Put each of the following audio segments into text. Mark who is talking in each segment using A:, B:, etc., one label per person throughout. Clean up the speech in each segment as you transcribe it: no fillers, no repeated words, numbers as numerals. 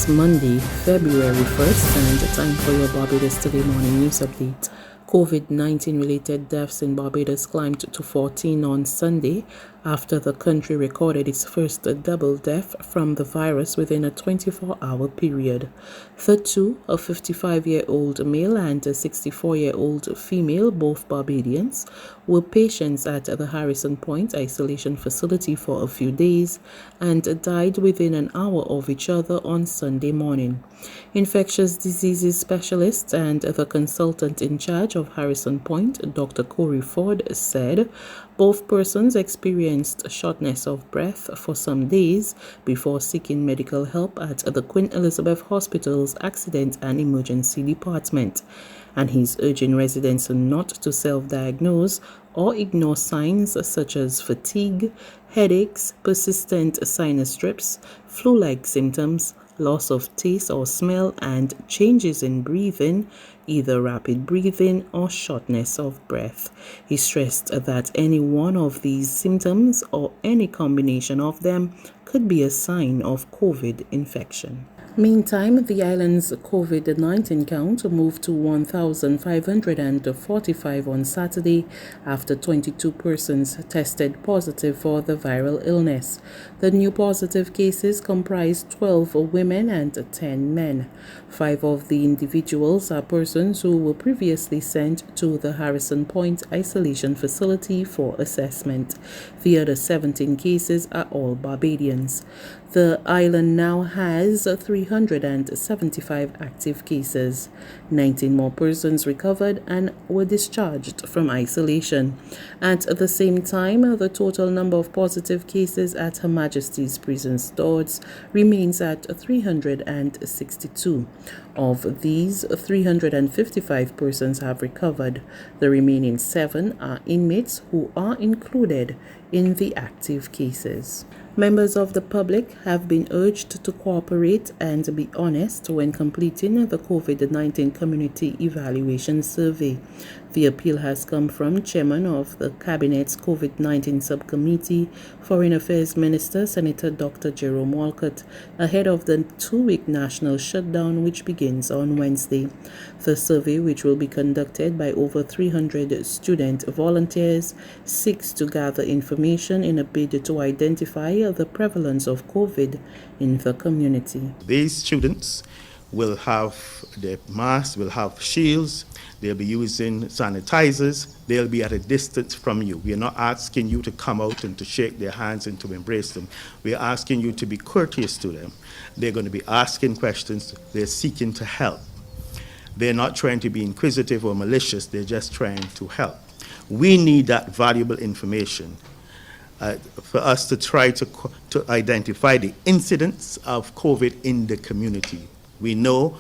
A: It's Monday, February 1st, and time for your Barbados Today morning news update. COVID-19 related deaths in Barbados climbed to 14 on Sunday after the country recorded its first double death from the virus within a 24-hour period. The two, a 55-year-old male and a 64-year-old female, both Barbadians, were patients at the Harrison Point isolation facility for a few days and died within an hour of each other on Sunday morning. Infectious diseases specialist and the consultant in charge of Harrison Point, Dr. Corey Ford, said both persons experienced shortness of breath for some days before seeking medical help at the Queen Elizabeth Hospital's Accident and Emergency Department, and he's urging residents not to self-diagnose or ignore signs such as fatigue, headaches, persistent sinus drips, flu-like symptoms, loss of taste or smell, and changes in breathing, either rapid breathing or shortness of breath. He stressed that any one of these symptoms or any combination of them could be a sign of COVID infection. Meantime, the island's COVID-19 count moved to 1,545 on Saturday after 22 persons tested positive for the viral illness. The new positive cases comprise 12 women and 10 men. 5 of the individuals are persons who were previously sent to the Harrison Point isolation facility for assessment. The other 17 cases are all Barbadians. The island now has 375 active cases. 19 more persons recovered and were discharged from isolation. At the same time, the total number of positive cases at Her Majesty's Prison Stores remains at 362. Of these, 355 persons have recovered. The remaining 7 are inmates who are included in the active cases. Members of the public have been urged to cooperate and be honest when completing the COVID-19 Community Evaluation Survey. The appeal has come from Chairman of the Cabinet's COVID-19 Subcommittee, Foreign Affairs Minister Senator Dr. Jerome Walcott, ahead of the 2-week national shutdown which begins on Wednesday. The survey, which will be conducted by over 300 student volunteers, seeks to gather information in a bid to identify the prevalence of COVID in the community.
B: These students will have their masks, will have shields, they'll be using sanitizers, they'll be at a distance from you. We are not asking you to come out and to shake their hands and to embrace them. We are asking you to be courteous to them. They're going to be asking questions, they're seeking to help. They're not trying to be inquisitive or malicious, they're just trying to help. We need that valuable information for us to try to identify the incidence of COVID in the community. We know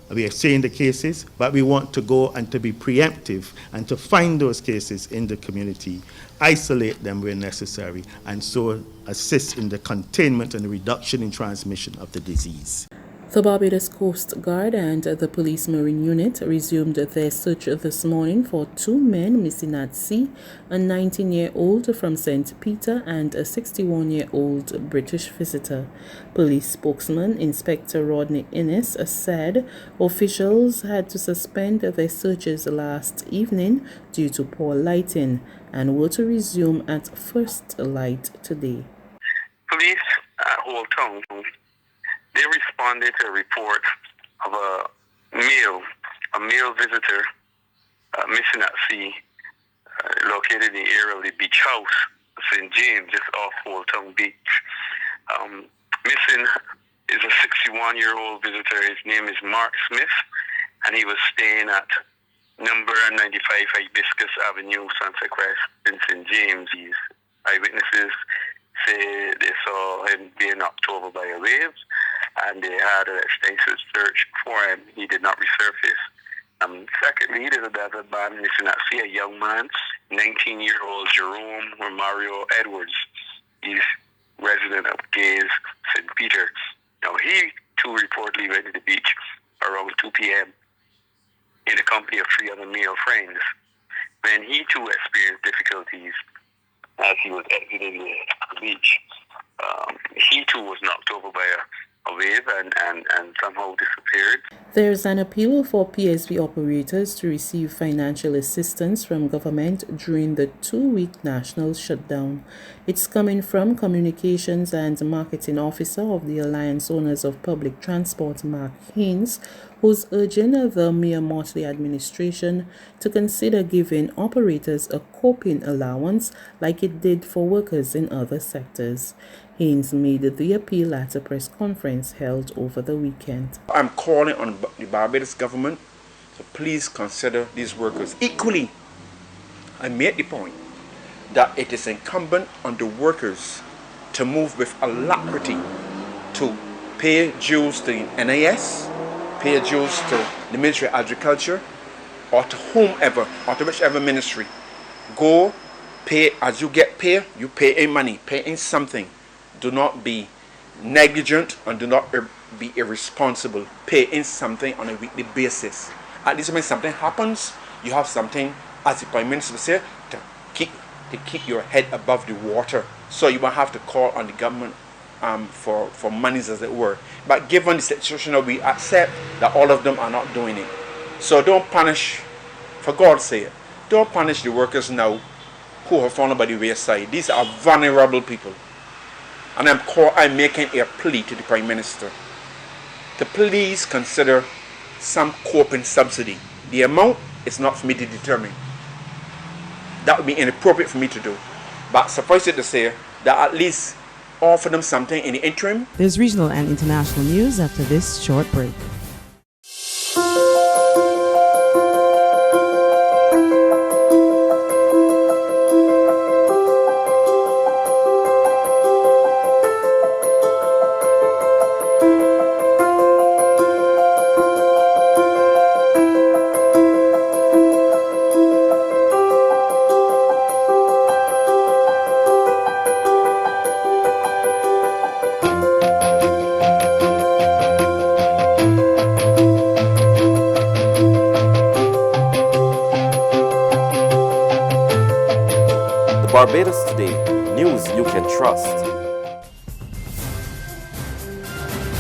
B: we are seeing the cases, but we want to go and to be preemptive and to find those cases in the community, isolate them where necessary, and so assist in the containment and the reduction in transmission of the disease.
A: The Barbados Coast Guard and the Police Marine Unit resumed their search this morning for 2 men missing at sea, a 19-year-old from St. Peter and a 61-year-old British visitor. Police spokesman Inspector RODNEY INNISS said officials had to suspend their searches last evening due to poor lighting and were to resume at first light today.
C: Police at Old Town, they responded to a report of a male visitor missing at sea, located in the area of the beach house, St. James, just off Old Town Beach. Missing is a 61-year-old visitor. His name is Mark Smith, and he was staying at number 95 Hibiscus Avenue, Sunset Crest in St. James. Eyewitnesses say they saw him being knocked over by a wave, and they had an extensive search for him. He did not resurface. Secondly, there's another man missing at sea, a young man, 19-year-old Jerome Mario Edwards. He's resident of Gaze, St. Peter. Now, he too reportedly went to the beach around 2 p.m. in the company of 3 other male friends, when he too experienced difficulties as he was exiting the beach. He too was knocked over by a wave wave and somehow disappeared.
A: There's an appeal for PSV operators to receive financial assistance from government during the 2-week national shutdown. It's coming from Communications and Marketing Officer of the Alliance Owners of Public Transport, Mark HAYNES, who's urging the MYANMAR'S administration to consider giving operators a coping allowance like it did for workers in other sectors. HAYNES made the appeal at a press conference held over the weekend.
D: I'm calling on the Barbados government to please consider these workers equally. I made the point that it is incumbent on the workers to move with alacrity to pay dues to the INNISS, pay dues to the Ministry of Agriculture, or to whomever, or to whichever ministry. Go pay as you get paid, you pay in money, pay in something. Do not be negligent and do not be irresponsible. Pay in something on a weekly basis. At least when something happens, you have something, as the Prime Minister said, to keep your head above the water. So you won't have to call on the government for monies, as it were. But given the situation, we accept that all of them are not doing it. So don't punish, for God's sake, don't punish the workers now who have fallen by the wayside. These are vulnerable people. And I'm making a plea to the Prime Minister to please consider some coping subsidy. The amount is not for me to determine. That would be inappropriate for me to do. But suffice it to say that at least offer them something in the interim.
E: There's regional and international news after this short break.
F: Barbados Today, news you can trust.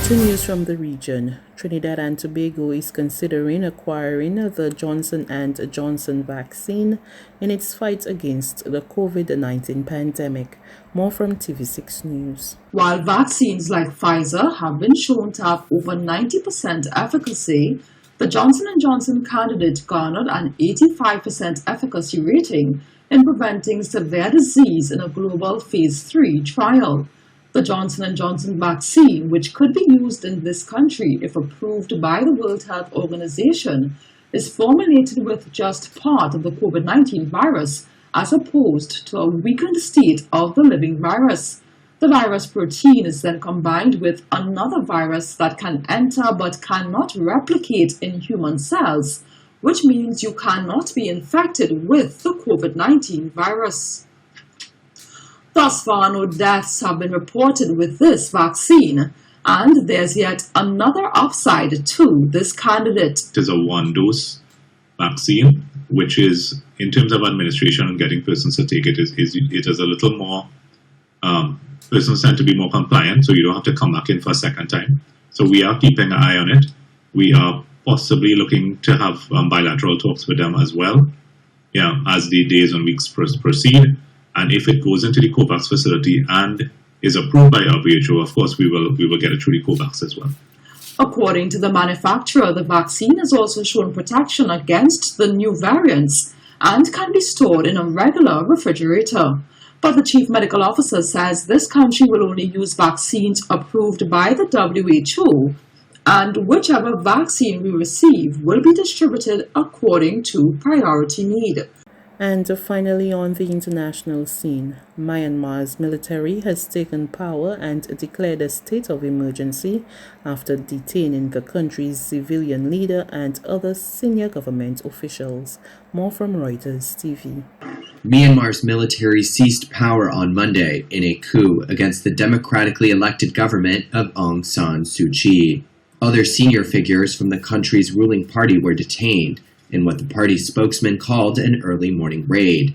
A: Two news from the region. Trinidad and Tobago is considering acquiring the Johnson & Johnson vaccine in its fight against the COVID-19 pandemic. More from TV6 News.
G: While vaccines like Pfizer have been shown to have over 90% efficacy, the Johnson & Johnson candidate garnered an 85% efficacy rating in preventing severe disease in a global Phase 3 trial. The Johnson & Johnson vaccine, which could be used in this country if approved by the World Health Organization, is formulated with just part of the COVID-19 virus as opposed to a weakened state of the living virus. The virus protein is then combined with another virus that can enter but cannot replicate in human cells, which means you cannot be infected with the COVID-19 virus. Thus far, no deaths have been reported with this vaccine, and there's yet another upside to this candidate.
H: It is a one-dose vaccine, which is, in terms of administration and getting persons to take it, it is a little more, persons tend to be more compliant, so you don't have to come back in for a second time. So we are keeping an eye on it. We are possibly looking to have bilateral talks with them as well, as the days and weeks proceed. And if it goes into the COVAX facility and is approved by WHO, of course, we will get it through the COVAX as well.
G: According to the manufacturer, the vaccine has also shown protection against the new variants and can be stored in a regular refrigerator. But the chief medical officer says this country will only use vaccines approved by the WHO, and whichever vaccine we receive will be distributed according to priority need.
A: And finally, on the international scene, Myanmar's military has taken power and declared a state of emergency after detaining the country's civilian leader and other senior government officials. More from Reuters TV.
I: Myanmar's military seized power on Monday in a coup against the democratically elected government of Aung San Suu Kyi. Other senior figures from the country's ruling party were detained in what the party's spokesman called an early morning raid.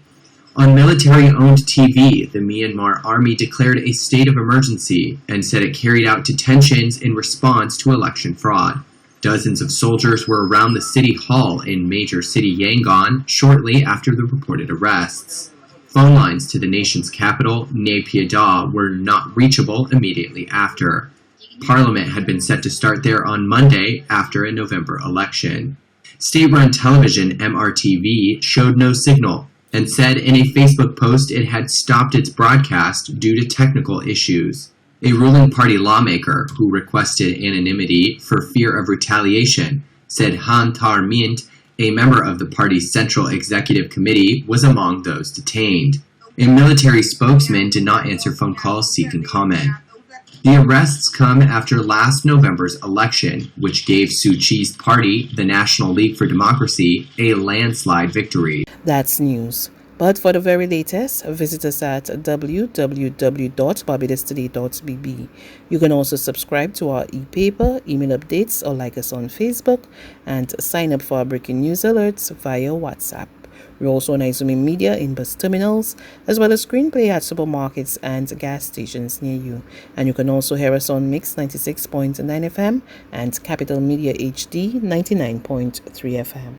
I: On military-owned TV, the Myanmar Army declared a state of emergency and said it carried out detentions in response to election fraud. Dozens of soldiers were around the city hall in major city Yangon shortly after the reported arrests. Phone lines to the nation's capital, Nay Pyi Da, were not reachable immediately after. Parliament had been set to start there on Monday after a November election. State-run television MRTV showed no signal and said in a Facebook post it had stopped its broadcast due to technical issues. A ruling party lawmaker who requested anonymity for fear of retaliation said Han Tar Mint, a member of the party's Central Executive Committee, was among those detained. A military spokesman did not answer phone calls seeking comment. The arrests come after last November's election, which gave Suu Kyi's party, the National League for Democracy, a landslide victory.
A: That's news. But for the very latest, visit us at www.barbadostoday.bb. You can also subscribe to our e-paper, email updates, or like us on Facebook, and sign up for our breaking news alerts via WhatsApp. We're also on Izumi Media in bus terminals, as well as screenplay at supermarkets and gas stations near you. And you can also hear us on Mix 96.9 FM and Capital Media HD 99.3 FM.